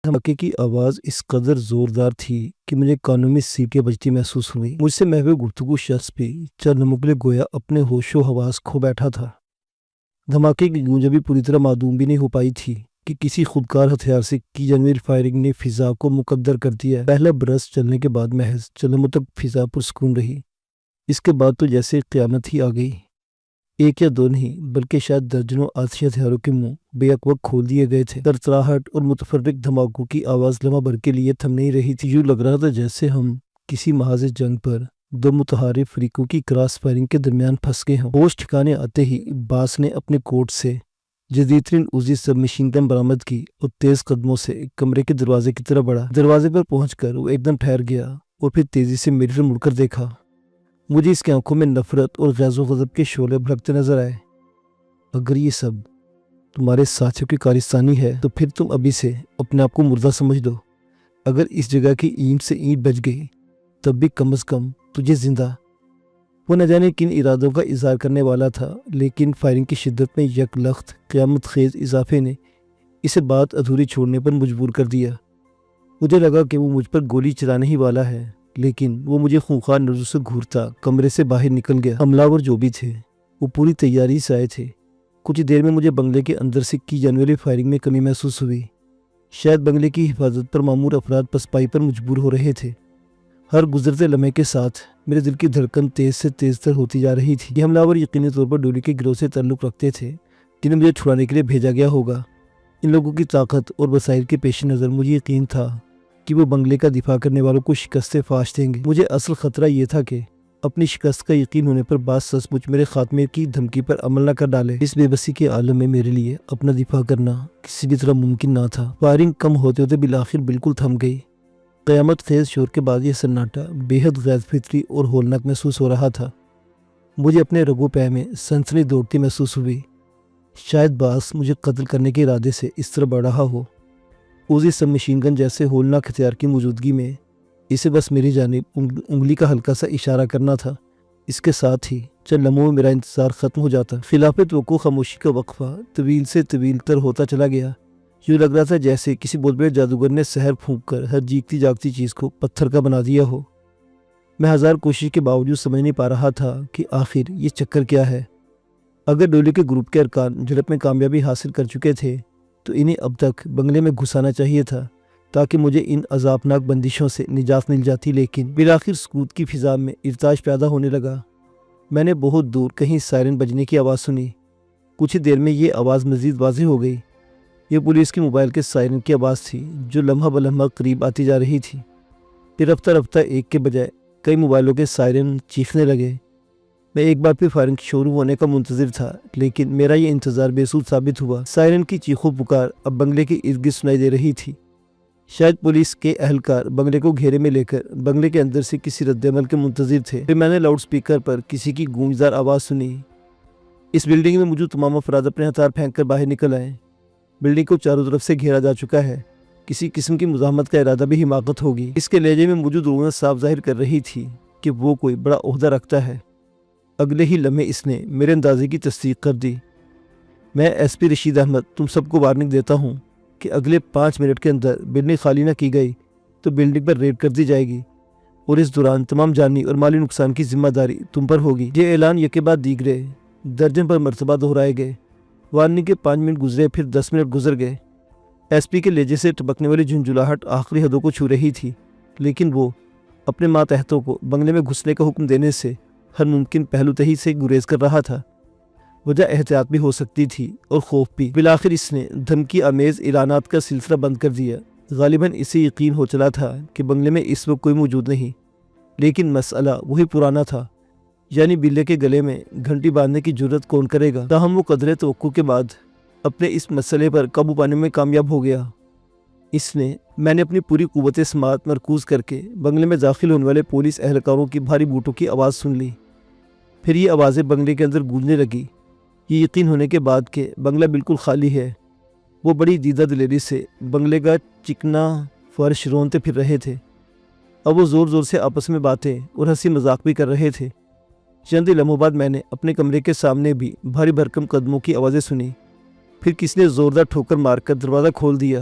دھماکے کی آواز اس قدر زوردار تھی کہ مجھے کانوں میں سیٹیں بجتی محسوس ہوئی۔ مجھ سے محو گفتگو شخص بھی چند لمحوں کے لیے گویا اپنے ہوش و حواس کھو بیٹھا تھا۔ دھماکے کی گونج ابھی پوری طرح معدوم بھی نہیں ہو پائی تھی کہ کسی خودکار ہتھیار سے کی جانے والی فائرنگ نے فضا کو مقدر کر دیا۔ پہلا برس چلنے کے بعد محض چند لمحوں تک فضا پرسکون رہی۔ اس کے بعد تو جیسے قیامت ہی آ گئی۔ ایک یا دو نہیں بلکہ شاید درجنوں آتشی ہتھیاروں کے منہ بے وقت کھول دیے گئے تھے۔ ترتراہٹ اور متفرق دھماکوں کی آواز لمحہ بھر کے لیے تھم نہیں رہی تھی۔ یوں لگ رہا تھا جیسے ہم کسی محاذ جنگ پر دو متحارب فریقوں کی کراس فائرنگ کے درمیان پھنس گئے ہوں۔ ہوش ٹھکانے آتے ہی باس نے اپنے کوٹ سے جدید ترین عزی سب مشین گن برآمد کی اور تیز قدموں سے کمرے کے دروازے کی طرف بڑھا۔ دروازے پر پہنچ کر وہ ایک دم ٹھہر گیا اور پھر تیزی سے میری طرف مڑ کر دیکھا۔ مجھے اس کی آنکھوں میں نفرت اور غیظ و غضب کے شعلے بھڑکتے نظر آئے۔ اگر یہ سب تمہارے ساتھیوں کی کارستانی ہے تو پھر تم ابھی سے اپنے آپ کو مردہ سمجھ دو۔ اگر اس جگہ کی اینٹ سے اینٹ بچ گئی تب بھی کم از کم تجھے زندہ۔ وہ نہ جانے کن ارادوں کا اظہار کرنے والا تھا، لیکن فائرنگ کی شدت میں یک لخت قیامت خیز اضافے نے اسے بات ادھوری چھوڑنے پر مجبور کر دیا۔ مجھے لگا کہ وہ مجھ پر گولی چلانے ہی والا ہے، لیکن وہ مجھے خونخوار نظروں سے گھورتا کمرے سے باہر نکل گیا۔ حملہ آور جو بھی تھے وہ پوری تیاری سے آئے تھے۔ کچھ دیر میں مجھے بنگلے کے اندر سے کی جانے والی فائرنگ میں کمی محسوس ہوئی۔ شاید بنگلے کی حفاظت پر مامور افراد پسپائی پر مجبور ہو رہے تھے۔ ہر گزرتے لمحے کے ساتھ میرے دل کی دھڑکن تیز سے تیز تر ہوتی جا رہی تھی۔ یہ حملہ آور یقینی طور پر ڈولی کے گروہ سے تعلق رکھتے تھے جنہیں مجھے چھڑانے کے لیے بھیجا گیا ہوگا۔ ان لوگوں کی طاقت اور وسائل کے پیش نظر مجھے یقین تھا کہ وہ بنگلے کا دفاع کرنے والوں کو شکست فاش دیں گے۔ مجھے اصل خطرہ یہ تھا کہ اپنی شکست کا یقین ہونے پر باس سچ مچ میرے خاتمے کی دھمکی پر عمل نہ کر ڈالے۔ اس بے بسی کے عالم میں میرے لیے اپنا دفاع کرنا کسی بھی طرح ممکن نہ تھا۔ فائرنگ کم ہوتے ہوتے بالآخر بالکل تھم گئی۔ قیامت خیز شور کے بعد یہ سناٹا بے حد غیر فطری اور ہولناک محسوس ہو رہا تھا۔ مجھے اپنے رگو پے میں سنسنی دوڑتی محسوس ہوئی۔ شاید باس مجھے قتل کرنے کے ارادے سے اس طرح بڑھ رہا ہو۔ عزی سب مشین گن جیسے ہولناک ہتھیار کی موجودگی میں اسے بس میری جانب انگلی کا ہلکا سا اشارہ کرنا تھا۔ اس کے ساتھ ہی چند لمحوں میں میرا انتظار ختم ہو جاتا۔ خلاف توقع خاموشی کا وقفہ طویل سے طویل تر ہوتا چلا گیا۔ یوں لگ رہا تھا جیسے کسی بہت بڑے جادوگر نے سحر پھونک کر ہر جیگتی جاگتی چیز کو پتھر کا بنا دیا ہو۔ میں ہزار کوشش کے باوجود سمجھ نہیں پا رہا تھا کہ آخر یہ چکر کیا ہے۔ اگر ڈولی کے گروپ کے ارکان جھڑپ میں کامیابی حاصل کر چکے تھے تو انہیں اب تک بنگلے میں گھسانا چاہیے تھا تاکہ مجھے ان عذابناک بندشوں سے نجات مل جاتی، لیکن بالآخر سکوت کی فضا میں ارتعاش پیدا ہونے لگا۔ میں نے بہت دور کہیں سائرن بجنے کی آواز سنی۔ کچھ دیر میں یہ آواز مزید واضح ہو گئی۔ یہ پولیس کے موبائل کے سائرن کی آواز تھی جو لمحہ بلمحہ قریب آتی جا رہی تھی۔ پھر رفتہ رفتہ ایک کے بجائے کئی موبائلوں کے سائرن چیخنے لگے۔ میں ایک بار پھر فائرنگ شروع ہونے کا منتظر تھا، لیکن میرا یہ انتظار بے سود ثابت ہوا۔ سائرن کی چیخو پکار اب بنگلے کے ارد گرد سنائی دے رہی تھی۔ شاید پولیس کے اہلکار بنگلے کو گھیرے میں لے کر بنگلے کے اندر سے کسی رد عمل کے منتظر تھے۔ پھر میں نے لاؤڈ سپیکر پر کسی کی گونجدار آواز سنی۔ اس بلڈنگ میں موجود تمام افراد اپنے ہتھیار پھینک کر باہر نکل آئے۔ بلڈنگ کو چاروں طرف سے گھیرا جا چکا ہے۔ کسی قسم کی مزاحمت کا ارادہ بھی حماقت ہوگی۔ اس کے لہجے میں موجود رونق صاف ظاہر کر رہی تھی کہ وہ کوئی بڑا عہدہ رکھتا ہے۔ اگلے ہی لمحے اس نے میرے اندازے کی تصدیق کر دی۔ میں ایس پی رشید احمد تم سب کو وارننگ دیتا ہوں کہ اگلے 5 منٹ کے اندر بلڈنگ خالی نہ کی گئی تو بلڈنگ پر ریڈ کر دی جائے گی، اور اس دوران تمام جانی اور مالی نقصان کی ذمہ داری تم پر ہوگی۔ یہ اعلان یکے بعد دیگرے درجن پر مرتبہ دہرائے گئے۔ وارننگ کے 5 منٹ گزرے، پھر 10 منٹ گزر گئے۔ ایس پی کے لہجے سے ٹپکنے والی جھنجھلاہٹ آخری حدوں کو چھو رہی تھی، لیکن وہ اپنے ماتحتوں کو بنگلے میں گھسنے کا حکم دینے سے ہر ممکن پہلو تہی سے گریز کر رہا تھا۔ وجہ احتیاط بھی ہو سکتی تھی اور خوف بھی۔ بالآخر اس نے دھمکی آمیز اعلانات کا سلسلہ بند کر دیا۔ غالباً اسے یقین ہو چلا تھا کہ بنگلے میں اس وقت کوئی موجود نہیں، لیکن مسئلہ وہی پرانا تھا، یعنی بلے کے گلے میں گھنٹی باندھنے کی جرت کون کرے گا۔ تاہم وہ قدرے توقع کے بعد اپنے اس مسئلے پر قابو پانے میں کامیاب ہو گیا۔ میں نے اپنی پوری قوت سماعت مرکوز کر کے بنگلے میں داخل ہونے والے پولیس اہلکاروں کی بھاری بوٹوں کی آواز سن لی۔ پھر یہ آوازیں بنگلے کے اندر گونجنے لگی۔ یہ یقین ہونے کے بعد کہ بنگلہ بالکل خالی ہے، وہ بڑی دیدہ دلیری سے بنگلے کا چکنا فرش رونتے پھر رہے تھے۔ اب وہ زور زور سے آپس میں باتیں اور ہنسی مذاق بھی کر رہے تھے۔ چند لمحوں بعد میں نے اپنے کمرے کے سامنے بھی بھاری بھرکم قدموں کی آوازیں سنی۔ پھر کسی نے زوردار ٹھوکر مار کر دروازہ کھول دیا۔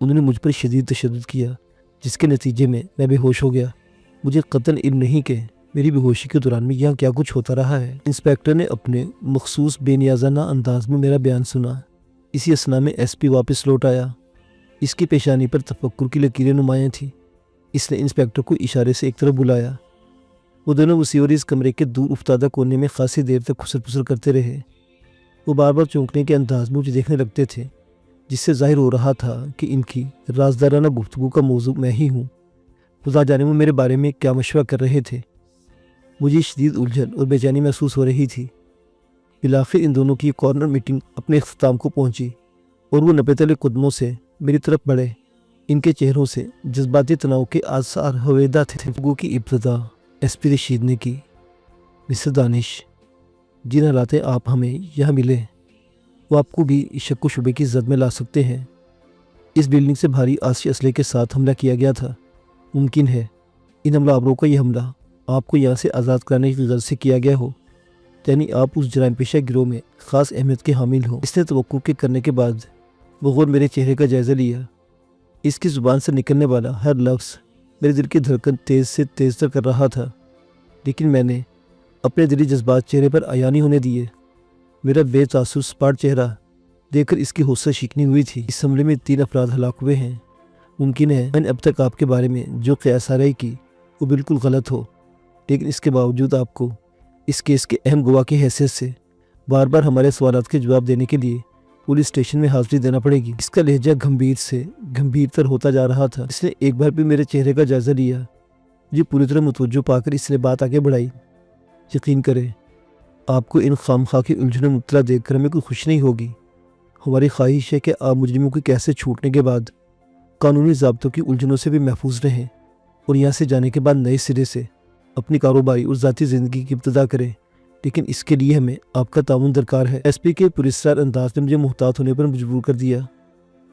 انہوں نے مجھ پر شدید تشدد کیا، جس کے نتیجے میں میں بے ہوش ہو گیا۔ مجھے قطعاً علم نہیں کہ میری بے ہوشی کے دوران میں یہاں کیا کچھ ہوتا رہا ہے۔ انسپیکٹر نے اپنے مخصوص بے نیازانہ انداز میں میرا بیان سنا۔ اسی اثنا میں ایس پی واپس لوٹ آیا۔ اس کی پیشانی پر تفکر کی لکیریں نمایاں تھیں۔ اس نے انسپیکٹر کو اشارے سے ایک طرف بلایا۔ وہ دونوں اسی اور اس کمرے کے دور افتادہ کونے میں خاصی دیر تک خسر پسر کرتے رہے۔ وہ بار بار چونکنے کے انداز میں مجھے دیکھنے لگتے تھے، جس سے ظاہر ہو رہا تھا کہ ان کی رازدارانہ گفتگو کا موضوع میں ہی ہوں۔ خدا جانے وہ میرے بارے میں کیا مشورہ کر رہے تھے۔ مجھے شدید الجھن اور بے چینی محسوس ہو رہی تھی۔ بالآخر ان دونوں کی کارنر میٹنگ اپنے اختتام کو پہنچی اور وہ نپے تلے قدموں سے میری طرف بڑھے۔ ان کے چہروں سے جذباتی تناؤ کے آثار ہویدہ تھے۔ گفتگو کی ابتدا ایس پی رشید نے کی۔ مسٹر دانش، جن حالات آپ ہمیں یہاں ملے وہ آپ کو بھی شک و شبے کی زد میں لا سکتے ہیں۔ اس بلڈنگ سے بھاری آتشی اسلحے کے ساتھ حملہ کیا گیا تھا۔ ممکن ہے ان حملہ آوروں کا یہ حملہ آپ کو یہاں سے آزاد کرانے کی غرض سے کیا گیا ہو، یعنی آپ اس جرائم پیشہ گروہ میں خاص اہمیت کے حامل ہوں۔ اس نے توقع کے کرنے کے بعد بغور میرے چہرے کا جائزہ لیا۔ اس کی زبان سے نکلنے والا ہر لفظ میرے دل کی دھڑکن تیز سے تیز تر کر رہا تھا، لیکن میں نے اپنے دلی جذبات چہرے پر عیاں نہیں ہونے دیے۔ میرا بے تاثر سپاٹ چہرہ دیکھ کر اس کی حوصلہ شکنی ہوئی تھی۔ اس حملے میں 3 افراد ہلاک ہوئے ہیں۔ ممکن ہے میں نے اب تک آپ کے بارے میں جو قیاس آرائی کی وہ بالکل غلط ہو، لیکن اس کے باوجود آپ کو اس کیس کے اہم گواہ کی حیثیت سے بار بار ہمارے سوالات کے جواب دینے کے لیے پولیس اسٹیشن میں حاضری دینا پڑے گی۔ اس کا لہجہ گمبھیر سے گمبھیر تر ہوتا جا رہا تھا۔ اس نے ایک بار بھی میرے چہرے کا جائزہ لیا۔ مجھے پوری طرح متوجہ پا کر اس نے بات آگے بڑھائی۔ یقین کریں، آپ کو ان خام خواہ کی الجھنوں میں مبتلا دیکھ کر ہمیں کوئی خوش نہیں ہوگی۔ ہماری خواہش ہے کہ آپ مجرموں کے کیسے چھوٹنے کے بعد قانونی ضابطوں کی الجھنوں سے بھی محفوظ رہیں اور یہاں سے جانے کے بعد نئے سرے سے اپنی کاروباری اور ذاتی زندگی کی ابتدا کریں، لیکن اس کے لیے ہمیں آپ کا تعاون درکار ہے۔ ایس پی کے پراسرار انداز نے مجھے محتاط ہونے پر مجبور کر دیا۔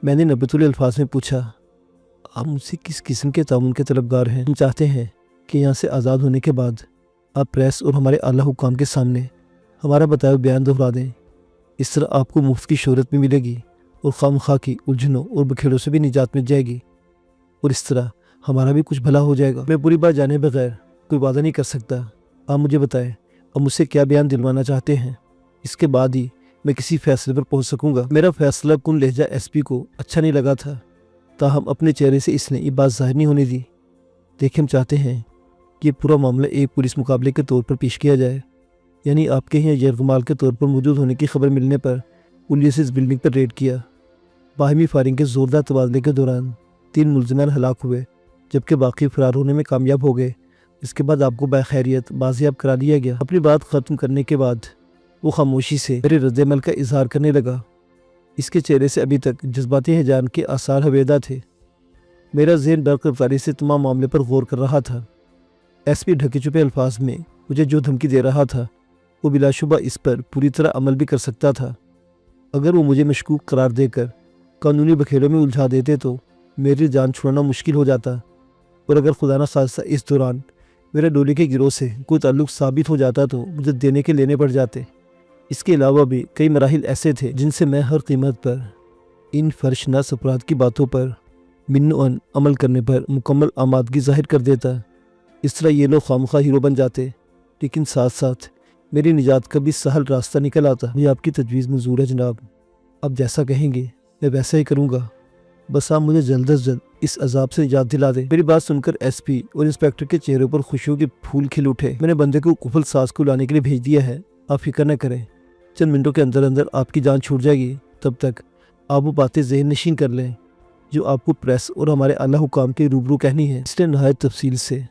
میں نے نبت الفاظ میں پوچھا، آپ مجھ سے کس قسم کے تعاون کے طلبگار ہیں؟ ہم چاہتے ہیں کہ یہاں سے آزاد ہونے کے بعد آپ پریس اور ہمارے اعلیٰ حکام کے سامنے ہمارا بتایا بیان دہرا دیں۔ اس طرح آپ کو مفت کی شہرت بھی ملے گی اور خواہ کی الجھنوں اور بکھیڑوں سے بھی نجات مل جائے گی، اور اس طرح ہمارا بھی کچھ بھلا ہو جائے گا۔ میں بری بات جانے بغیر کوئی وعدہ نہیں کر سکتا۔ آپ مجھے بتائیں اب مجھ سے کیا بیان دلوانا چاہتے ہیں، اس کے بعد ہی میں کسی فیصلے پر پہنچ سکوں گا۔ میرا فیصلہ کن لہجہ ایس پی کو اچھا نہیں لگا تھا، تاہم اپنے چہرے سے اس نے یہ بات ظاہر نہیں ہونے دی۔ دیکھیں، ہم چاہتے ہیں کہ یہ پورا معاملہ ایک پولیس مقابلے کے طور پر پیش کیا جائے، یعنی آپ کے یہاں یرغمال کے طور پر موجود ہونے کی خبر ملنے پر پولیس اس بلڈنگ پر ریڈ کیا۔ باہمی فائرنگ کے زوردار تبادلے کے دوران 3 ملزمان ہلاک ہوئے، جبکہ باقی فرار ہونے میں کامیاب ہو گئے۔ اس کے بعد آپ کو بخیریت بازیاب کرا لیا گیا۔ اپنی بات ختم کرنے کے بعد وہ خاموشی سے میرے رد عمل کا اظہار کرنے لگا۔ اس کے چہرے سے ابھی تک جذباتی ہیجان کے آثار ہویدہ تھے۔ میرا ذہن برق رفتاری سے تمام معاملے پر غور کر رہا تھا۔ ایس پی ڈھکے چھپے الفاظ میں مجھے جو دھمکی دے رہا تھا وہ بلا شبہ اس پر پوری طرح عمل بھی کر سکتا تھا۔ اگر وہ مجھے مشکوک قرار دے کر قانونی بکھیڑوں میں الجھا دیتے تو میری جان چھڑانا مشکل ہو جاتا، اور اگر خدا نخواستہ اس دوران میرے ڈولے کے گروہ سے کوئی تعلق ثابت ہو جاتا تو مجھے دینے کے لینے پڑ جاتے۔ اس کے علاوہ بھی کئی مراحل ایسے تھے جن سے میں ہر قیمت پر ان فرشناس افراد کی باتوں پر منوعاً عمل کرنے پر مکمل آمادگی ظاہر کر دیتا۔ اس طرح یہ لوگ خامخواہ ہیرو بن جاتے، لیکن ساتھ ساتھ میری نجات کا بھی سہل راستہ نکل آتا۔ مجھے آپ کی تجویز منظور ہے جناب، آپ جیسا کہیں گے میں ویسا ہی کروں گا، بس آپ مجھے جلد از جلد اس عذاب سے نجات دلا دیں۔ میری بات سن کر ایس پی اور انسپیکٹر کے چہروں پر خوشیوں کے پھول کھل اٹھے۔ میں نے بندے کو قفل ساز کو لانے کے لیے بھیج دیا ہے، آپ فکر نہ کریں، چند منٹوں کے اندر اندر آپ کی جان چھوٹ جائے گی۔ تب تک آپ وہ باتیں ذہن نشین کر لیں جو آپ کو پریس اور ہمارے اعلیٰ حکام کے روبرو کہنی ہے۔ اس نے نہایت تفصیل سے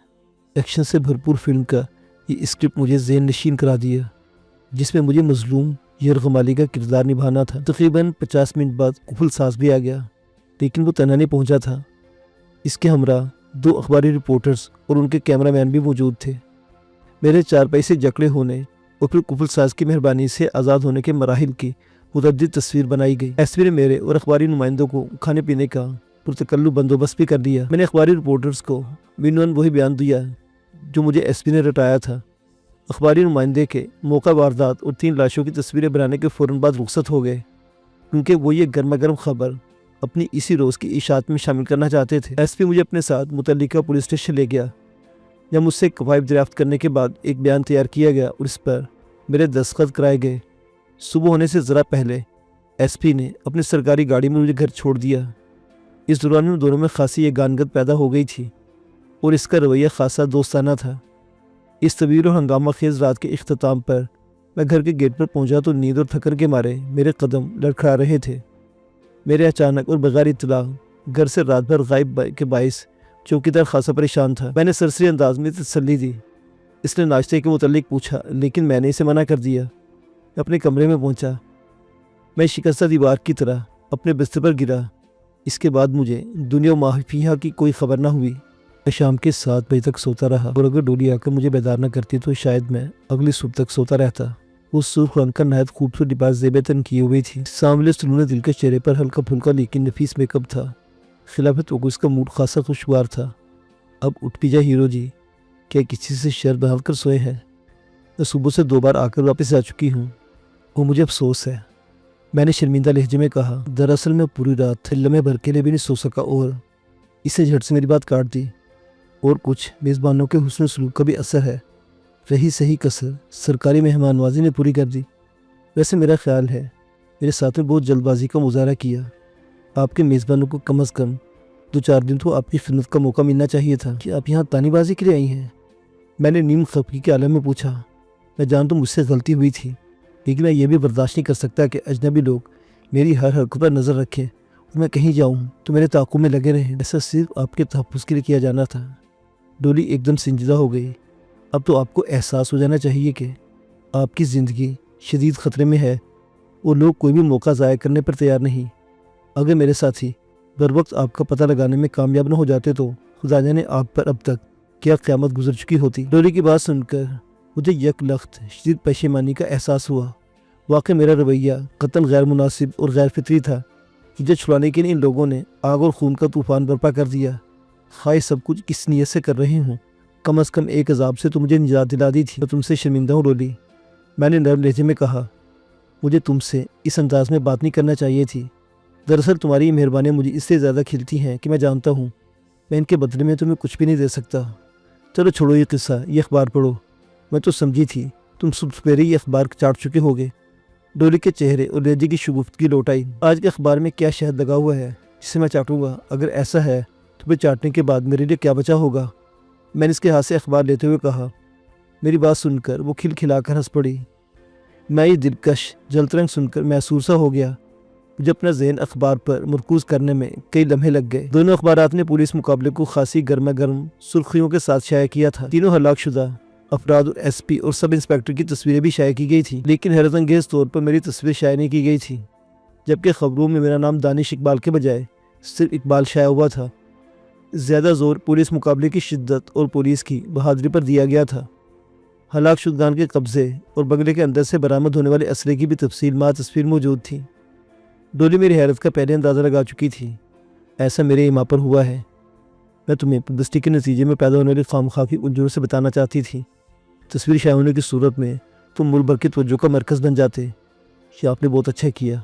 ایکشن سے بھرپور فلم کا یہ اسکرپٹ مجھے ذہن نشین کرا دیا، جس میں مجھے مظلوم یرغمالی کا کردار نبھانا تھا۔ تقریباً 50 منٹ بعد قفل ساز بھی آ گیا، لیکن وہ تنہا نہیں پہنچا تھا۔ اس کے ہمراہ 2 اخباری رپورٹرز اور ان کے کیمرہ مین بھی موجود تھے۔ میرے چارپائی سے جکڑے ہونے اور پھر قفل ساز کی مہربانی سے آزاد ہونے کے مراحل کی متعدد تصویر بنائی گئی۔ ایس پی نے میرے اور اخباری نمائندوں کو کھانے پینے کا پرتکلف بندوبست بھی کر دیا۔ میں نے اخباری رپورٹرز کو منوعاً وہی بیان دیا جو مجھے ایس پی نے رٹایا تھا۔ اخباری نمائندے کے موقع واردات اور 3 لاشوں کی تصویریں بنانے کے فوراً بعد رخصت ہو گئے، کیونکہ وہ یہ گرما گرم خبر اپنی اسی روز کی اشاعت میں شامل کرنا چاہتے تھے۔ ایس پی مجھے اپنے ساتھ متعلقہ پولیس اسٹیشن لے گیا، جب مجھ سے قوائف دریافت کرنے کے بعد ایک بیان تیار کیا گیا اور اس پر میرے دستخط کرائے گئے۔ صبح ہونے سے ذرا پہلے ایس پی نے اپنی سرکاری گاڑی میں مجھے گھر چھوڑ دیا۔ اس دوران میں دونوں میں خاصی یہ گانگت پیدا ہو گئی تھی اور اس کا رویہ خاصا دوستانہ تھا۔ اس طویل اور ہنگامہ خیز رات کے اختتام پر میں گھر کے گیٹ پر پہنچا تو نیند اور تھکن کے مارے میرے قدم لڑکھڑا رہے تھے۔ میرے اچانک اور بغیر اطلاع گھر سے رات بھر غائب کے باعث چوکیدار خاصا پریشان تھا۔ میں نے سرسری انداز میں تسلی دی۔ اس نے ناشتے کے متعلق پوچھا، لیکن میں نے اسے منع کر دیا۔ میں اپنے کمرے میں پہنچا۔ میں شکستہ دیوار کی طرح اپنے بستر پر گرا۔ اس کے بعد مجھے دنیا و مافیہا کی کوئی خبر نہ ہوئی۔ میں شام کے 7 بجے تک سوتا رہا اور اگر ڈولی آ کر مجھے بیدار نہ کرتی تو شاید میں اگلی صبح تک سوتا رہتا۔ وہ سرخ رنگ کا نہایت خوبصورت لباس زیب تن کیے ہوئی تھی۔ سامنے سلون دل کے چہرے پر ہلکا پھلکا لیکن نفیس میک اپ تھا۔ خلافت وقوع اس کا موڈ خاصا خوشگوار تھا۔ اب اٹھ بھی جا ہیرو جی، کیا کسی سے شر بحال کر سوئے ہیں؟ میں صبح سے 2 بار آ کر واپس آ چکی ہوں اور مجھے افسوس ہے، میں نے شرمندہ لہجے میں کہا۔ دراصل میں پوری رات لمحے بھر کے لیے بھی نہیں سو سکا اور اسے جھٹ سے میری بات کاٹ دی۔ اور کچھ میزبانوں کے حسن سلوک کا بھی اثر ہے، رہی صحیح کسر سرکاری مہمان نوازی نے پوری کر دی۔ ویسے میرا خیال ہے میرے ساتھ میں بہت جلد بازی کا مظاہرہ کیا۔ آپ کے میزبانوں کو کم از کم 2-4 دن تو آپ کی خدمت کا موقع ملنا چاہیے تھا کہ آپ یہاں تانی بازی کے لیے آئی ہیں؟ میں نے نیم خفگی کے عالم میں پوچھا۔ میں جانتا ہوں مجھ سے غلطی ہوئی تھی، لیکن میں یہ بھی برداشت نہیں کر سکتا کہ اجنبی لوگ میری ہر حرکت پر نظر رکھیں اور میں کہیں جاؤں تو میرے تعاقب میں لگے رہیں۔ ایسا صرف آپ کے تحفظ کے لیے کیا جانا تھا۔ ڈولی ایک دم سنجیدہ ہو گئی۔ اب تو آپ کو احساس ہو جانا چاہیے کہ آپ کی زندگی شدید خطرے میں ہے اور لوگ کوئی بھی موقع ضائع کرنے پر تیار نہیں۔ اگر میرے ساتھی بر وقت آپ کا پتہ لگانے میں کامیاب نہ ہو جاتے تو خدا جانے آپ پر اب تک کیا قیامت گزر چکی ہوتی۔ ڈولی کی بات سن کر مجھے یک لخت شدید پشیمانی کا احساس ہوا۔ واقعی میرا رویہ قطعاً غیر مناسب اور غیر فطری تھا۔ مجھے چھڑانے کے لیے ان لوگوں نے آگ اور خون کا طوفان برپا کر دیا۔ خواہ سب کچھ کس نیت سے کر رہے ہوں، کم از کم ایک عذاب سے تو مجھے نجات دلا دی تھی۔ میں تم سے شرمندہ ہوں ڈولی، میں نے نرم لہجے میں کہا۔ مجھے تم سے اس انداز میں بات نہیں کرنا چاہیے تھی۔ دراصل تمہاری یہ مہربانیاں مجھے اس سے زیادہ کھلتی ہیں کہ میں جانتا ہوں میں ان کے بدلے میں تمہیں کچھ بھی نہیں دے سکتا۔ چلو چھوڑو یہ قصہ، یہ اخبار پڑھو۔ میں تو سمجھی تھی تم صبح سویرے یہ اخبار چاٹ چکے ہوگے۔ ڈولی کے چہرے اور لہجے کی شگفتگی لوٹ آئی۔ آج کے اخبار میں کیا شہد لگا ہوا ہے جسے میں چاٹوں گا؟ اگر ایسا ہے تو پھر چاٹنے کے بعد میرے لیے کیا بچا ہوگا؟ میں نے اس کے ہاتھ سے اخبار لیتے ہوئے کہا۔ میری بات سن کر وہ کھلکھلا کر ہنس پڑی۔ میں یہ دلکش جلترنگ سن کر محسور سا ہو گیا۔ مجھے اپنا ذہن اخبار پر مرکوز کرنے میں کئی لمحے لگ گئے۔ دونوں اخبارات نے پولیس مقابلے کو خاصی گرما گرم سرخیوں کے ساتھ شائع کیا تھا۔ تینوں ہلاک شدہ افراد اور ایس پی اور سب انسپیکٹر کی تصویریں بھی شائع کی گئی تھیں، لیکن حیرت انگیز طور پر میری تصویر شائع نہیں کی گئی تھی، جبکہ خبروں میں میرا نام دانش اقبال کے بجائے صرف اقبال شائع ہوا تھا۔ زیادہ زور پولیس مقابلے کی شدت اور پولیس کی بہادری پر دیا گیا تھا۔ ہلاک شدگان کے قبضے اور بنگلے کے اندر سے برآمد ہونے والے اسلحے کی بھی تفصیل مع تصویر موجود تھی۔ ڈولی میری حیرت کا پہلے اندازہ لگا چکی تھی۔ ایسا میرے ایما پر ہوا ہے۔ میں تمہیں پردستی کے نتیجے میں پیدا ہونے والی خامخواہی الجھنوں سے بتانا چاہتی تھی۔ تصویر شائع ہونے کی صورت میں تم ملک بھر کی توجہ کا مرکز بن جاتے۔ یہ آپ نے بہت اچھا کیا،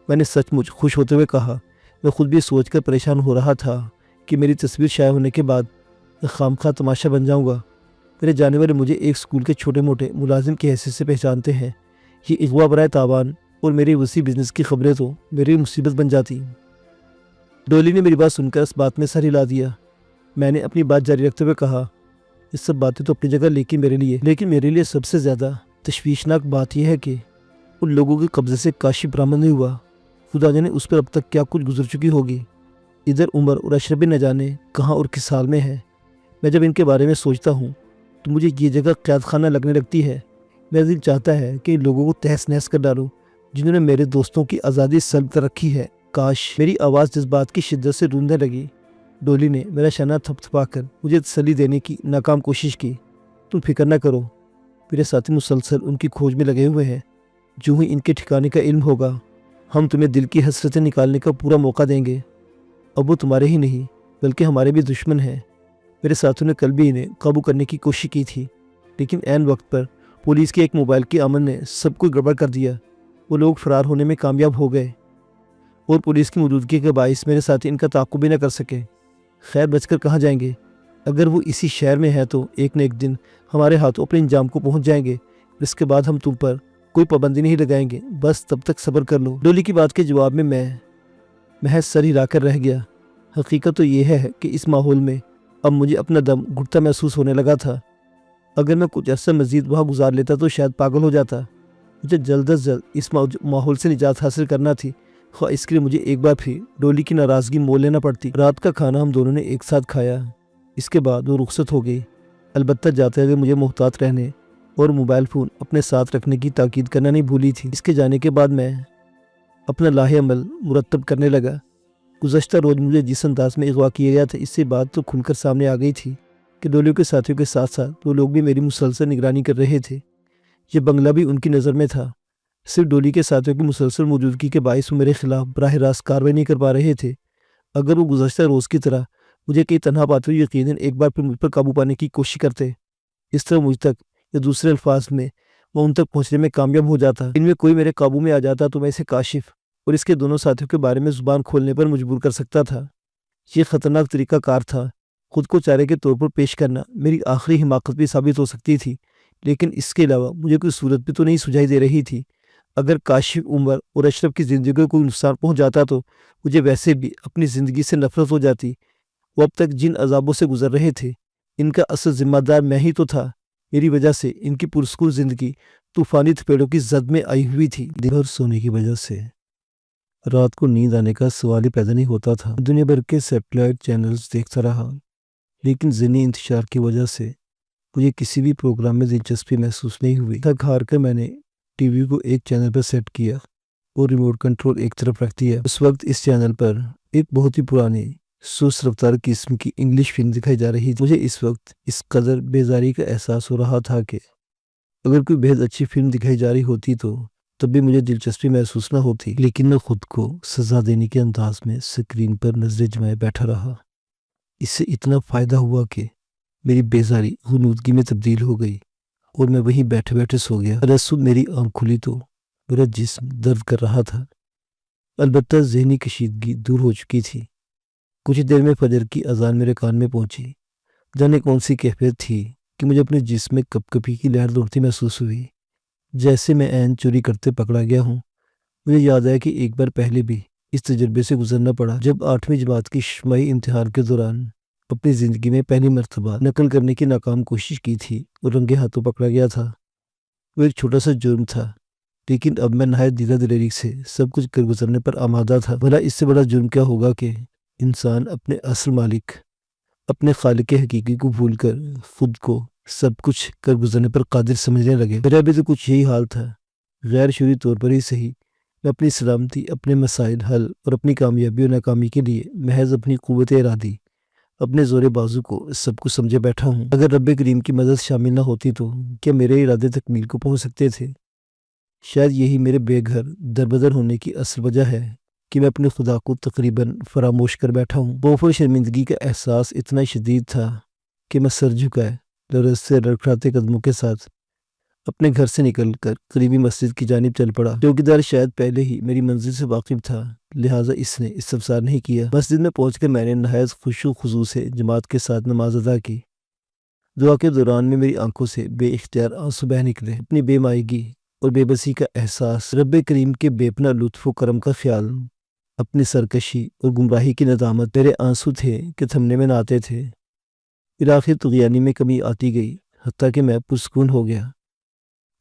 میں نے سچ مچ خوش ہوتے ہوئے کہا۔ میں خود بھی سوچ کر پریشان ہو رہا تھا کہ میری تصویر شائع ہونے کے بعد میں خامخواہ تماشا بن جاؤں گا۔ میرے جانے والے مجھے ایک اسکول کے چھوٹے موٹے ملازم کی حیثیت سے پہچانتے ہیں۔ یہ اغوا برائے تاوان اور میری وسیع بزنس کی خبریں تو میری مصیبت بن جاتی۔ ڈولی نے میری بات سن کر اس بات میں سر ہلا دیا۔ میں نے اپنی بات جاری رکھتے ہوئے کہا، یہ سب باتیں تو اپنی جگہ، لیکن میرے لیے سب سے زیادہ تشویشناک بات یہ ہے کہ ان لوگوں کے قبضے سے کاشی برآمد نہیں ہوا۔ خدا جانے اس پر اب تک کیا کچھ گزر چکی ہوگی۔ ادھر عمر اور اشرف نہ جانے کہاں اور کس حال میں ہے۔ میں جب ان کے بارے میں سوچتا ہوں تو مجھے یہ جگہ قید خانہ لگنے لگتی ہے۔ میرا دل چاہتا ہے کہ ان لوگوں کو تہس نہس کر ڈالوں جنہوں نے میرے دوستوں کی آزادی سلب کر رکھی ہے۔ کاش میری آواز جذبات کی شدت سے روننے لگی۔ ڈولی نے میرا شانہ تھپ تھپا کر مجھے تسلی دینے کی ناکام کوشش کی۔ تم فکر نہ کرو، میرے ساتھی مسلسل ان کی کھوج میں لگے ہوئے ہیں۔ جو ہی ان کے ٹھکانے کا علم ہوگا ہم تمہیں دل کی حسرتیں نکالنے کا پورا موقع دیں گے۔ اب وہ تمہارے ہی نہیں بلکہ ہمارے بھی دشمن ہیں۔ میرے ساتھیوں نے کل بھی انہیں قابو کرنے کی کوشش کی تھی، لیکن عین وقت پر پولیس کے ایک موبائل کی آمد نے سب کو گڑبڑ کر دیا۔ وہ لوگ فرار ہونے میں کامیاب ہو گئے اور پولیس کی موجودگی کے باعث میرے ساتھی ان کا تعاقب بھی نہ کر سکے۔ خیر بچ کر کہاں جائیں گے؟ اگر وہ اسی شہر میں ہے تو ایک نہ ایک دن ہمارے ہاتھوں اپنے انجام کو پہنچ جائیں گے۔ اس کے بعد ہم تم پر کوئی پابندی نہیں لگائیں گے، بس تب تک صبر کر لو۔ ڈولی کی بات کے جواب میں محض سر ہلا کر رہ گیا۔ حقیقت تو یہ ہے کہ اس ماحول میں اب مجھے اپنا دم گھٹتا محسوس ہونے لگا تھا۔ اگر میں کچھ عرصہ مزید وہاں گزار لیتا تو شاید پاگل ہو جاتا۔ مجھے جلد از جلد اس ماحول سے نجات حاصل کرنا تھی، خواہ اس کے لیے مجھے ایک بار پھر ڈولی کی ناراضگی مول لینا پڑتی۔ رات کا کھانا ہم دونوں نے ایک ساتھ کھایا۔ اس کے بعد وہ رخصت ہو گئی، البتہ جاتے ہوئے مجھے محتاط رہنے اور موبائل فون اپنے ساتھ رکھنے کی تاکید کرنا نہیں بھولی تھی۔ اس کے جانے کے بعد میں اپنا لاہ عمل مرتب کرنے لگا۔ گزشتہ روز مجھے جس انداز میں اغوا کیا گیا تھا، اس سے بات تو کھل کر سامنے آ گئی تھی کہ ڈولیو کے ساتھیوں کے ساتھ ساتھ وہ لوگ بھی میری مسلسل نگرانی کر رہے تھے۔ یہ بنگلہ بھی ان کی نظر میں تھا۔ صرف ڈولی کے ساتھیوں کی مسلسل موجودگی کے باعث وہ میرے خلاف براہ راست کارروائی نہیں کر پا رہے تھے۔ اگر وہ گزشتہ روز کی طرح مجھے کہیں تنہا پاتے ہوئے یقیناً ایک بار پھر مجھ پر قابو پانے کی کوشش کرتے، اس طرح مجھ تک یا دوسرے الفاظ میں ان تک پہنچنے میں کامیاب ہو جاتا، ان میں کوئی میرے قابو میں آ جاتا تو میں اسے کاشف اور اس کے دونوں ساتھیوں کے بارے میں زبان کھولنے پر مجبور کر سکتا تھا۔ یہ خطرناک طریقہ کار تھا۔ خود کو چارے کے طور پر پیش کرنا میری آخری حماقت بھی ثابت ہو سکتی تھی، لیکن اس کے علاوہ مجھے کوئی صورت بھی تو نہیں سجائی دے رہی تھی۔ اگر کاشف، عمر اور اشرف کی زندگی کو کوئی نقصان پہنچ جاتا تو مجھے ویسے بھی اپنی زندگی سے نفرت ہو جاتی۔ وہ اب تک جن عذابوں سے گزر رہے تھے، ان کا اصل ذمہ دار میں ہی تو تھا۔ میری وجہ سے ان کی پرسکون زندگی طوفانی تھپیڑوں کی زد میں آئی ہوئی تھی۔ دن بھر سونے کی وجہ سے رات کو نیند آنے کا سوال ہی پیدا نہیں ہوتا تھا۔ دنیا بھر کے سیٹلائٹ چینلز دیکھتا رہا، لیکن ذہنی انتشار کی وجہ سے مجھے کسی بھی پروگرام میں دلچسپی محسوس نہیں ہوئی۔ تھک ہار کر میں نے ٹی وی کو ایک چینل پر سیٹ کیا اور ریموٹ کنٹرول ایک طرف رکھ دیا۔ اس وقت اس چینل پر ایک بہت ہی پرانی سست رفتار قسم کی انگلش فلم دکھائی جا رہی تھی۔ مجھے اس وقت اس قدر بیزاری کا احساس ہو رہا تھا کہ اگر کوئی بہت اچھی فلم دکھائی جا رہی ہوتی تو تب بھی مجھے دلچسپی محسوس نہ ہوتی، لیکن میں خود کو سزا دینے کے انداز میں اسکرین پر نظریں جمائے بیٹھا رہا۔ اس سے اتنا فائدہ ہوا کہ میری بیزاری غنودگی میں تبدیل ہو گئی اور میں وہیں بیٹھے بیٹھے سو گیا۔ رسو میری آنکھ کھلی تو میرا جسم درد کر رہا تھا، البتہ ذہنی کشیدگی دور ہو چکی تھی۔ کچھ دیر میں فجر کی اذان میرے کان میں پہنچی۔ جانے کون سی کیفیت تھی کہ مجھے اپنے جسم میں کپ کپی کی لہر دوڑتی محسوس ہوئی، جیسے میں عین چوری کرتے پکڑا گیا ہوں۔ مجھے یاد آیا کہ ایک بار پہلے بھی اس تجربے سے گزرنا پڑا، جب 8ویں جماعت کی شمائی امتحان کے دوران اپنی زندگی میں پہلی مرتبہ نقل کرنے کی ناکام کوشش کی تھی اور رنگے ہاتھوں پکڑا گیا تھا۔ وہ ایک چھوٹا سا جرم تھا، لیکن اب میں نہایت دیدہ دلیری سے سب کچھ کر گزرنے پر آمادہ تھا۔ بھلا اس سے بڑا جرم کیا ہوگا کہ انسان اپنے اصل مالک، اپنے خالق حقیقی کو بھول کر خود کو سب کچھ کر گزرنے پر قادر سمجھنے لگے۔ میرا بھی تو کچھ یہی حال تھا۔ غیر شعوری طور پر ہی صحیح، میں اپنی سلامتی، اپنے مسائل حل اور اپنی کامیابی اور ناکامی کے لیے محض اپنی قوت ارادی، اپنے زور بازو کو سب کچھ سمجھے بیٹھا ہوں۔ اگر رب کریم کی مدد شامل نہ ہوتی تو کیا میرے ارادے تکمیل کو پہنچ سکتے تھے؟ شاید یہی میرے بے گھر دربدر ہونے کی اصل وجہ ہے کہ میں اپنے خدا کو تقریباً فراموش کر بیٹھا ہوں۔ خوف اور شرمندگی کا احساس اتنا شدید تھا کہ میں سر جھکائے لرز سے لڑکھڑاتے قدموں کے ساتھ اپنے گھر سے نکل کر قریبی مسجد کی جانب چل پڑا۔ چوکیدار شاید پہلے ہی میری منزل سے واقف تھا، لہٰذا اس نے استفسار نہیں کیا۔ مسجد میں پہنچ کر میں نے نہایت خشوع و خضوع سے جماعت کے ساتھ نماز ادا کی۔ دعا کے دوران میں میری آنکھوں سے بے اختیار آنسو بہہ نکلے۔ اپنی بے مائگی اور بے بسی کا احساس، رب کریم کے بے پناہ لطف و کرم کا خیال، اپنی سرکشی اور گمراہی کی ندامت، میرے آنسو تھے کہ تھمنے میں نہ آتے تھے۔ پھر آخر طغیانی میں کمی آتی گئی، حتیٰ کہ میں پرسکون ہو گیا۔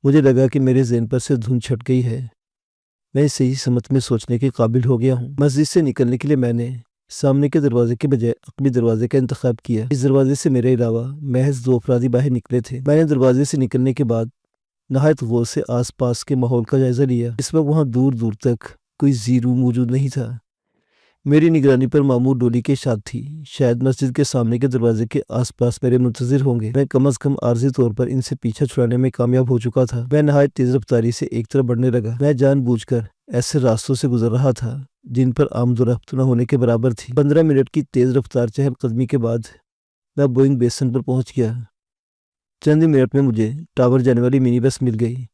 مجھے لگا کہ میرے ذہن پر سے دھند چھٹ گئی ہے، میں صحیح سمت میں سوچنے کے قابل ہو گیا ہوں۔ مسجد سے نکلنے کے لیے میں نے سامنے کے دروازے کے بجائے عقبی دروازے کا انتخاب کیا۔ اس دروازے سے میرے علاوہ محض 2 افراد ہی باہر نکلے تھے۔ میں نے دروازے سے نکلنے کے بعد نہایت غور سے آس پاس کے ماحول کا جائزہ لیا۔ اس وقت وہاں دور دور تک کوئی زیرو موجود نہیں تھا۔ میری نگرانی پر مامور ڈولی کے ساتھی شاید مسجد کے سامنے کے دروازے کے آس پاس میرے منتظر ہوں گے۔ میں کم از کم عارضی طور پر ان سے پیچھا چھڑانے میں کامیاب ہو چکا تھا۔ میں نہایت تیز رفتاری سے ایک طرف بڑھنے لگا۔ میں جان بوجھ کر ایسے راستوں سے گزر رہا تھا جن پر آمد و رفت نہ ہونے کے برابر تھی۔ 15 منٹ کی تیز رفتار چہل قدمی کے بعد میں بوئنگ بیسن پر پہنچ گیا۔ چند منٹ میں مجھے ٹاور جانے والی منی بس مل گئی۔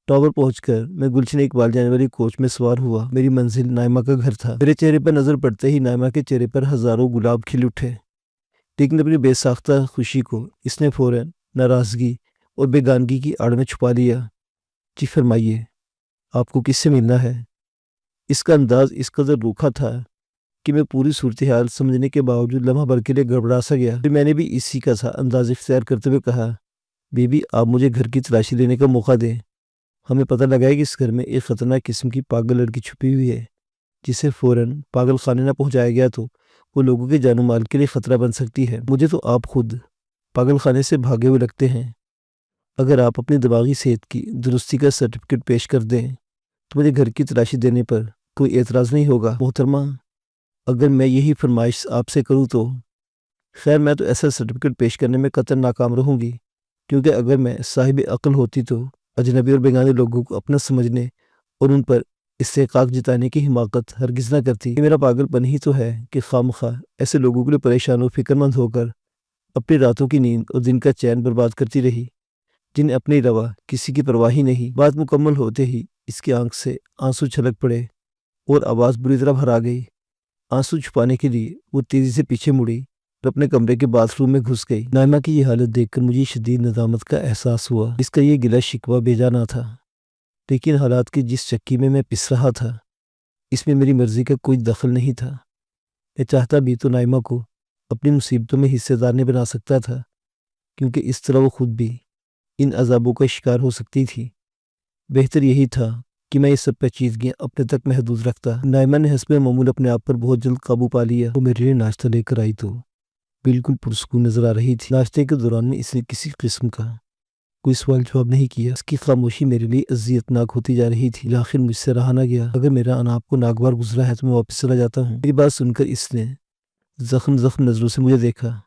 ٹاور پہنچ کر میں گلشن اقبال جانے والی کوچ میں سوار ہوا۔ میری منزل نائمہ کا گھر تھا۔ میرے چہرے پر نظر پڑتے ہی نائمہ کے چہرے پر ہزاروں گلاب کھل اٹھے، لیکن اپنی بے ساختہ خوشی کو اس نے فوراً ناراضگی اور بیگانگی کی آڑ میں چھپا لیا۔ جی فرمائیے، آپ کو کس سے ملنا ہے؟ اس کا انداز اس قدر روکھا تھا کہ میں پوری صورتحال سمجھنے کے باوجود لمحہ بھر کے لیے گڑبڑا سا گیا۔ پھر میں نے بھی اسی کا سا انداز اختیار کرتے ہوئے کہا، بی بی آپ مجھے گھر کی تلاشی لینے کا موقع دیں۔ ہمیں پتہ لگا ہے کہ اس گھر میں ایک خطرناک قسم کی پاگل لڑکی چھپی ہوئی ہے، جسے فوراً پاگل خانے نہ پہنچایا گیا تو وہ لوگوں کے جان و مال کے لیے خطرہ بن سکتی ہے۔ مجھے تو آپ خود پاگل خانے سے بھاگے ہوئے لگتے ہیں۔ اگر آپ اپنی دماغی صحت کی درستی کا سرٹیفکیٹ پیش کر دیں تو مجھے گھر کی تلاشی دینے پر کوئی اعتراض نہیں ہوگا۔ محترمہ، اگر میں یہی فرمائش آپ سے کروں تو خیر میں تو ایسا سرٹیفکیٹ پیش کرنے میں قطعاً ناکام رہوں گی، کیونکہ اگر میں صاحب عقل ہوتی تو اجنبی اور بیگانے لوگوں کو اپنا سمجھنے اور ان پر استحقاق جتانے کی حماقت ہرگز نہ کرتی۔ یہ میرا پاگل پن ہی تو ہے کہ خواہ ایسے لوگوں کے لیے پریشان و فکر مند ہو کر اپنی راتوں کی نیند اور دن کا چین برباد کرتی رہی، جنہیں اپنے علاوہ کسی کی پرواہ ہی نہیں۔ بات مکمل ہوتے ہی اس کی آنکھ سے آنسو چھلک پڑے اور آواز بری طرح بھر آ گئی۔ آنسو چھپانے کے لیے وہ تیزی سے پیچھے مڑی اور اپنے کمرے کے باتھ روم میں گھس گئی۔ نائمہ کی یہ حالت دیکھ کر مجھے شدید ندامت کا احساس ہوا۔ اس کا یہ گلہ شکوہ بے جا نہ تھا، لیکن حالات کی جس چکی میں پس رہا تھا اس میں میری مرضی کا کوئی دخل نہیں تھا۔ میں چاہتا بھی تو نائمہ کو اپنی مصیبتوں میں حصے دار نہیں بنا سکتا تھا، کیونکہ اس طرح وہ خود بھی ان عذابوں کا شکار ہو سکتی تھی۔ بہتر یہی تھا کہ میں یہ سب پیچیدگیاں اپنے تک محدود رکھتا۔ نائمہ نے حسب معمول اپنے آپ پر بہت جلد قابو پا لیا۔ وہ میرے لیے ناشتہ لے کر آئی تو بالکل پرسکون نظر آ رہی تھی۔ ناشتے کے دوران میں اس نے کسی قسم کا کوئی سوال جواب نہیں کیا۔ اس کی خاموشی میرے لیے اذیت ناک ہوتی جا رہی تھی۔ آخر مجھ سے رہا نہ گیا۔ اگر میرا آنا آپ کو ناگوار گزرا ہے تو میں واپس چلا جاتا ہوں۔ میری بات سن کر اس نے زخم نظروں سے مجھے دیکھا۔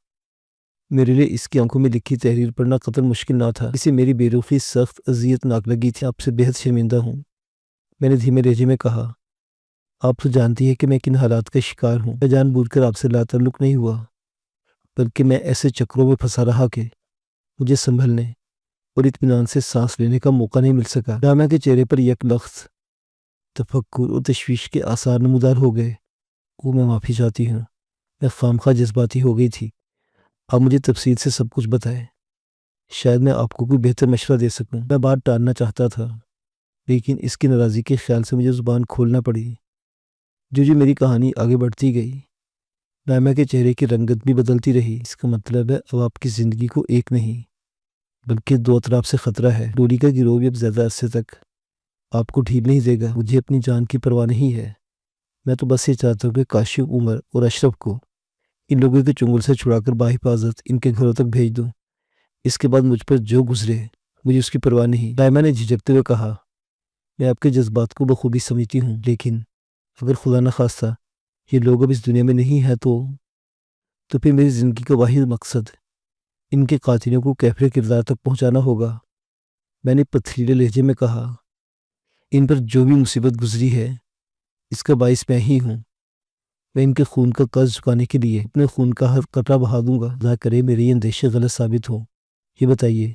میرے لیے اس کی آنکھوں میں لکھی تحریر پڑھنا قطعاً مشکل نہ تھا۔ اسے میری بے رخی سخت اذیت ناک لگی تھی۔ آپ سے بہت شرمندہ ہوں، میں نے دھیمے لہجے میں کہا۔ آپ تو جانتی ہے کہ میں کن حالات کا شکار ہوں۔ میں جان بوجھ کر آپ سے لا تعلق نہیں ہوا، بلکہ میں ایسے چکروں میں پھنسا رہا کہ مجھے سنبھلنے اور اطمینان سے سانس لینے کا موقع نہیں مل سکا۔ نائمہ کے چہرے پر یک لخت تفکر اور تشویش کے آثار نمودار ہو گئے۔ میں معافی چاہتی ہوں، میں خامخواہ جذباتی ہو گئی تھی۔ آپ مجھے تفصیل سے سب کچھ بتائیں، شاید میں آپ کو کوئی بہتر مشورہ دے سکوں۔ میں بات ٹالنا چاہتا تھا، لیکن اس کی ناراضی کے خیال سے مجھے زبان کھولنا پڑی۔ جو میری کہانی آگے بڑھتی گئی، نائمہ کے چہرے کی رنگت بھی بدلتی رہی۔ اس کا مطلب ہے اب آپ کی زندگی کو ایک نہیں بلکہ دو اطراف سے خطرہ ہے۔ ڈولی کا گروہ بھی اب زیادہ عرصے تک آپ کو ڈھیل نہیں دے گا۔ مجھے اپنی جان کی پرواہ نہیں ہے، میں تو بس یہ چاہتا ہوں کہ کاشف، عمر اور اشرف کو ان لوگوں کے چنگل سے چھڑا کر باحفاظت ان کے گھروں تک بھیج دوں۔ اس کے بعد مجھ پر جو گزرے مجھے اس کی پرواہ نہیں۔ نائمہ نے جھجکتے ہوئے کہا، میں آپ کے جذبات کو بخوبی سمجھتی ہوں، لیکن اگر خدا نخواستہ یہ لوگ اب اس دنیا میں نہیں ہیں تو پھر میری زندگی کا واحد مقصد ان کے قاتلوں کو کیفر کردار تک پہنچانا ہوگا۔ میں نے پتھریلے لہجے میں کہا، ان پر جو بھی مصیبت گزری ہے اس کا باعث میں ہی ہوں۔ میں ان کے خون کا قرض چکانے کے لیے اپنے خون کا ہر قطرہ بہا دوں گا۔ خدا کرے میرے یہ اندیشے غلط ثابت ہوں۔ یہ بتائیے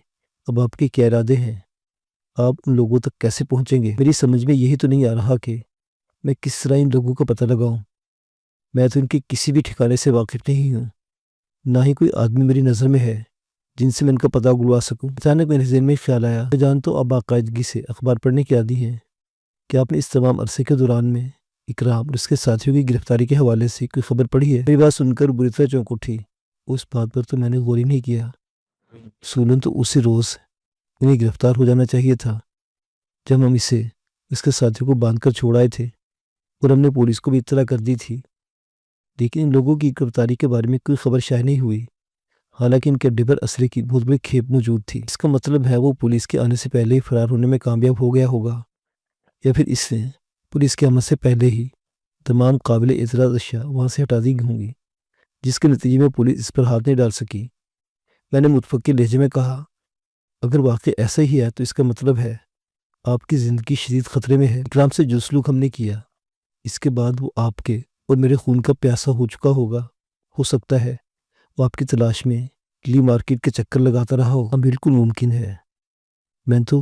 اب آپ کے کیا ارادے ہیں؟ آپ ان لوگوں تک کیسے پہنچیں گے؟ میری سمجھ میں یہی تو نہیں آ رہا کہ میں کس طرح ان لوگوں کا پتہ لگاؤں۔ میں تو ان کے کسی بھی ٹھکانے سے واقف نہیں ہوں، نہ ہی کوئی آدمی میری نظر میں ہے جن سے میں ان کا پتہ گلوا سکوں۔ اچانک میرے ذہن میں خیال آیا، جان تو آپ باقاعدگی سے اخبار پڑھنے کے عادی ہیں، کیا آپ نے اس تمام عرصے کے دوران میں اکرام اور اس کے ساتھیوں کی گرفتاری کے حوالے سے کوئی خبر پڑھی ہے؟ میری بات سن کر بری طرح چونک اٹھی۔ اس بات پر تو میں نے غور ہی نہیں کیا۔ اصولاً تو اسی روز انہیں گرفتار ہو جانا چاہیے تھا جب ہم اسے اس کے ساتھیوں کو باندھ کر چھوڑ آئے تھے، اور ہم نے پولیس کو بھی اطلاع کر دی تھی، لیکن ان لوگوں کی گرفتاری کے بارے میں کوئی خبر شائع نہیں ہوئی، حالانکہ ان کے اڈے پر اسلحے کی بہت بڑی کھیپ موجود تھی۔ اس کا مطلب ہے وہ پولیس کے آنے سے پہلے ہی فرار ہونے میں کامیاب ہو گیا ہوگا، یا پھر اس نے پولیس کے آمد سے پہلے ہی تمام قابل اعتراض اشیاء وہاں سے ہٹا دی ہوں گی، جس کے نتیجے میں پولیس اس پر ہاتھ نہیں ڈال سکی۔ میں نے متفقہ لہجے میں کہا، اگر واقع ایسا ہی ہے تو اس کا مطلب ہے آپ کی زندگی شدید خطرے میں ہے۔ اکرام سے جو سلوک ہم نے کیا، اس کے بعد وہ آپ کے اور میرے خون کا پیاسا ہو چکا ہوگا۔ ہو سکتا ہے وہ آپ کی تلاش میں لی مارکیٹ کے چکر لگاتا رہا ہو۔ بالکل ممکن ہے۔ میں تو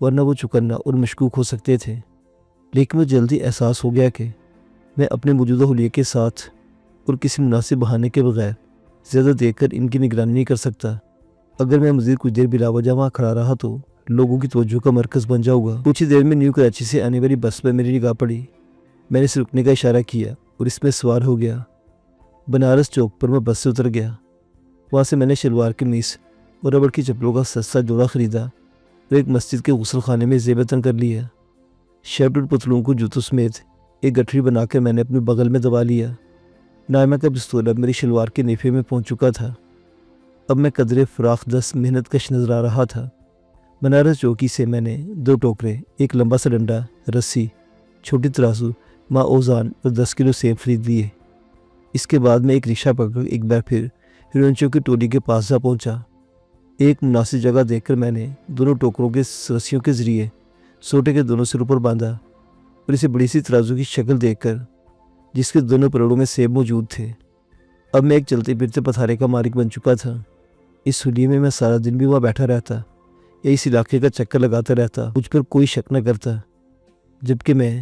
ورنہ وہ چکنا اور مشکوک ہو سکتے تھے۔ لیکن وہ جلدی احساس ہو گیا کہ میں اپنے موجودہ حلیے کے ساتھ اور کسی مناسب بہانے کے بغیر زیادہ دیکھ کر ان کی نگرانی نہیں کر سکتا۔ اگر میں مزید کچھ دیر بلا وجہ وہاں کھڑا رہا تو لوگوں کی توجہ کا مرکز بن جاؤں گا۔ کچھ ہی دیر میں نیو کراچی سے آنے والی بس پر میری نگاہ پڑی۔ میں نے اسے رکنے کا اشارہ کیا اور اس میں سوار ہو گیا۔ بنارس چوک پر میں بس سے اتر گیا۔ وہاں سے میں نے شلوار قمیص اور ربڑ کی چپلوں کا سستا جوڑا خریدا اور ایک مسجد کے غسل خانے میں زیب تن کر لیا۔ شرٹ اور پتلون کو جوتوں سمیت ایک گٹھری بنا کر میں نے اپنے بغل میں دبا لیا۔ نائمہ کا پستول اب میری شلوار کے نیفے میں پہنچ چکا تھا۔ اب میں قدرے فراخ دست محنت کش نظر آ رہا تھا۔ بنارس چوکی سے میں نے 2 ٹوکرے، ایک لمبا سا ڈنڈا، رسی، چھوٹی ترازو، ماں اوزان اور 10 کلو سیب خرید لیے۔ اس کے بعد میں ایک رکشہ پکڑ کر ایک بار پھر ہیرونچوں کی ٹولی کے پاس جا پہنچا۔ ایک مناسب جگہ دیکھ کر میں نے دونوں ٹوکروں کے رسیوں کے ذریعے سوٹے کے دونوں سروں پر باندھا اور اسے بڑی سی ترازو کی شکل دیکھ کر جس کے دونوں پلڑوں میں سیب موجود تھے، اب میں ایک چلتے پھرتے پتھارے کا مالک بن چکا تھا۔ اس حلیے میں سارا دن بھی وہاں بیٹھا رہتا یا اس علاقے کا چکر لگاتا رہتا، مجھ پر کوئی شک نہ کرتا، جبکہ میں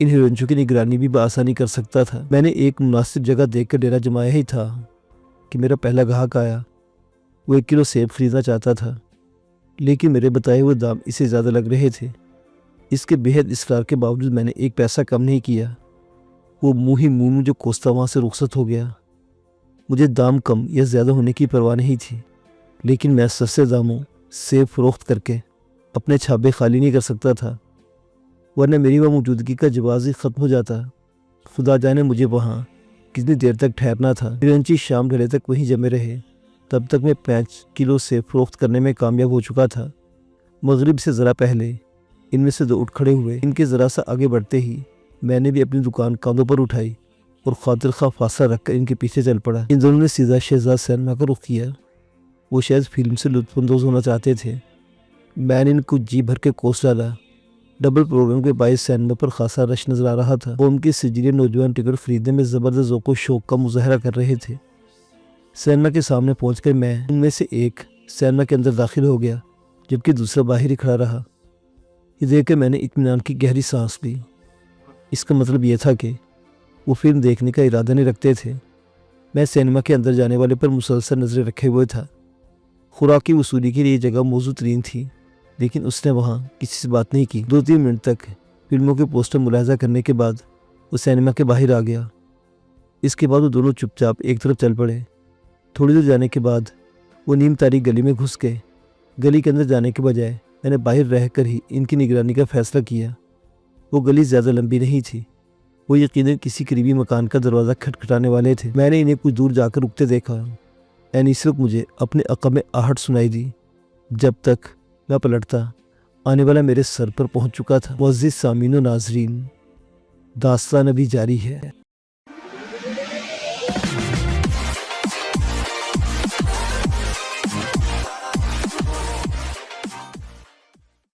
ان ہیرونچوں کی نگرانی بھی بآسانی کر سکتا تھا۔ میں نے ایک مناسب جگہ دیکھ کر ڈیرا جمایا ہی تھا کہ میرا پہلا گاہک آیا۔ وہ 1 کلو سیب خریدنا چاہتا تھا، لیکن میرے بتائے ہوئے دام اسے زیادہ لگ رہے تھے۔ اس کے بے حد اصرار کے باوجود میں نے ایک پیسہ کم نہیں کیا۔ وہ منہ ہی منہ جو کوستا وہاں سے رخصت ہو گیا۔ مجھے دام کم یا زیادہ ہونے کی پرواہ نہیں تھی، لیکن میں سستے داموں سیب فروخت کر کے اپنے چھابے خالی نہیں کر سکتا تھا، ورنہ میری وہ موجودگی کا جواز ہی ختم ہو جاتا۔ خدا جانے مجھے وہاں کتنی دیر تک ٹھہرنا تھا۔ ہیرونچی شام ڈھلے تک وہیں جمے رہے۔ تب تک میں 5 کلو سیب فروخت کرنے میں کامیاب ہو چکا تھا۔ مغرب سے ذرا پہلے ان میں سے 2 اٹھ کھڑے ہوئے۔ ان کے ذرا سا آگے بڑھتے ہی میں نے بھی اپنی دکان کاندھوں پر اٹھائی اور خاطر خواہ فاصلہ رکھ کر ان کے پیچھے چل پڑا۔ ان دونوں نے سیدھا شہزاد سینما کا رخ کیا۔ وہ شاید فلم سے لطف اندوز ہونا چاہتے تھے۔ میں نے ان کو جی بھر کے کوس ڈالا۔ ڈبل پروگرام کے باعث سینما پر خاصا رش نظر آ رہا تھا۔ قوم کے سجیلے نوجوان ٹکٹ خریدنے میں زبردست ذوق و شوق کا مظاہرہ کر رہے تھے۔ سینما کے سامنے پہنچ کر میں ان میں سے ایک سینما کے اندر داخل ہو گیا، جبکہ دوسرا باہر ہی کھڑا رہا۔ یہ دیکھ کر میں نے اطمینان کی گہری سانس لی۔ اس کا مطلب یہ تھا کہ وہ فلم دیکھنے کا ارادہ نہیں رکھتے تھے۔ میں سینما کے اندر جانے والے پر مسلسل نظریں رکھے ہوئے تھا۔ خوراک کی وصولی کے لیے یہ جگہ موزوں ترین تھی، لیکن اس نے وہاں کسی سے بات نہیں کی۔ 2-3 منٹ تک فلموں کے پوسٹر ملاحظہ کرنے کے بعد وہ سینما کے باہر آ گیا۔ اس کے بعد وہ دونوں چپ چاپ ایک طرف چل پڑے۔ تھوڑی دور جانے کے بعد وہ نیم تاریک گلی میں گھس گئے۔ گلی کے اندر جانے کے بجائے میں نے باہر رہ کر ہی ان کی نگرانی کا فیصلہ کیا۔ وہ گلی زیادہ لمبی نہیں تھی۔ وہ یقیناً کسی قریبی مکان کا دروازہ کھٹکھٹانے والے تھے۔ میں نے انہیں کچھ دور جا کر رکتے دیکھا۔ اس وقت مجھے اپنے عقب میں آہٹ سنائی دی۔ جب تک میں پلٹتا، آنے والا میرے سر پر پہنچ چکا تھا۔ معزز سامعین و ناظرین، داستان ابھی جاری ہے۔